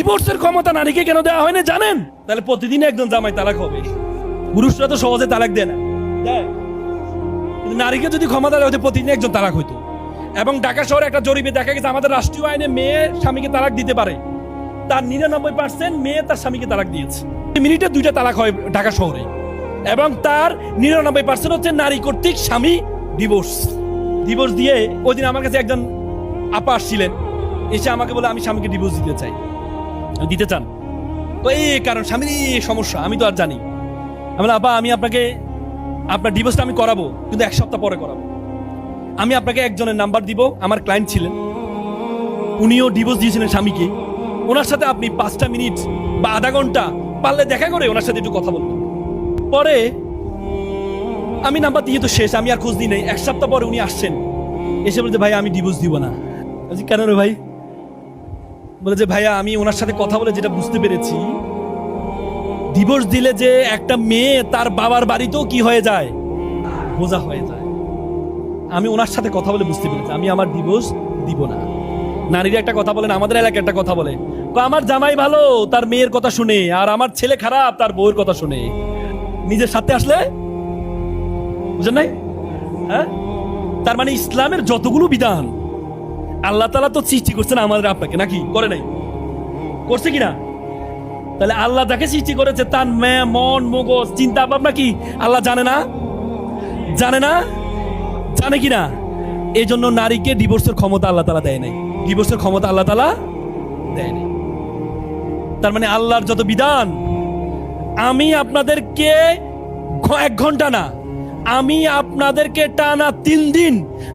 ডিভোর্সের ক্ষমতা নারীকে কেন দেওয়া হয় না জানেন? তাহলে প্রতিদিন একজন জামাই তালাক হবে। পুরুষরা তো সহজে তালাক দেয় না, দেয়? কিন্তু নারীকে যদি ক্ষমতা দেওয়া হতো প্রতিদিন একজন তালাক হইতো। এবং ঢাকা শহরে একটা জরিপে দেখা গেছে আমাদের রাষ্ট্রীয় আইনে মেয়ে স্বামীকে তালাক দিতে পারে, তার 99% মেয়ে তার স্বামীকে তালাক দিয়েছে। মিনিটে 2টা তালাক হয় ঢাকা শহরে, এবং তার 99% হচ্ছে নারী কর্তৃক স্বামী ডিভোর্স দিয়ে। ওই দিন আমার কাছে একজন আপা আসছিলেন, এসে আমাকে বলে আমি স্বামীকে ডিভোর্স দিতে চাই। দিতে চান তো এই কারণ স্বামীর এই সমস্যা আমি তো আর জানি। আমি বললাম, আপা আমি আপনাকে আপনার ডিভোর্সটা আমি করাবো, কিন্তু 1 সপ্তাহ পরে করাবো। আমি আপনাকে একজনের নাম্বার দিব, আমার ক্লায়েন্ট ছিলেন, উনিও ডিভোর্স দিয়েছিলেন স্বামীকে। ওনার সাথে আপনি 5টা মিনিট বা আধা ঘন্টা পারলে দেখা করে ওনার সাথে একটু কথা বলবেন। পরে আমি নাম্বার দিয়ে তো শেষ, আমি আর খোঁজ দিই নাই। 1 সপ্তাহ পরে উনি আসছেন, এসে বলতে ভাই আমি ডিভোর্স দিব না। বলছি কেন রে ভাই? বলে যে ভাইয়া আমি ওনার সাথে কথা বলে যেটা বুঝতে পেরেছি, ডিভোর্স দিলে যে একটা মেয়ে তার বাবার বাড়িতেও কি হয়ে যায়, বোঝা হয়ে যায়। আমি ওনার সাথে কথা বলে বুঝতে পেরেছি আমি আমার ডিভোর্স দিব না। নারীরা একটা কথা বলেন, আমাদের এলাকায় একটা কথা বলে, আমার জামাই ভালো তার মেয়ের কথা শুনে, আর আমার ছেলে খারাপ তার বউয়ের কথা শুনে। নিজের সাথে আসলে বুঝেন নাই? হ্যাঁ, তার মানে ইসলামের যতগুলো বিধান আল্লাহ তাআলা তো সৃষ্টি করছেন আমাদের আপনাকে, নাকি করে নাই? করছে কিনা? তাহলে আল্লাহ যাকে সৃষ্টি করেছে তার মন মগজ চিন্তা ভাবনা কি আল্লাহ জানে না? জানে না? জানে কিনা? এই জন্য নারীকে ডিভোর্সের ক্ষমতা আল্লাহ তাআলা দেয় নাই। ডিভোর্সের ক্ষমতা আল্লাহ তাআলা দেয় নাই। তার মানে আল্লাহর যত বিধান, আমি আপনাদেরকে 1 ঘন্টা না, আমি আপনাদেরকে টানা 3 দিন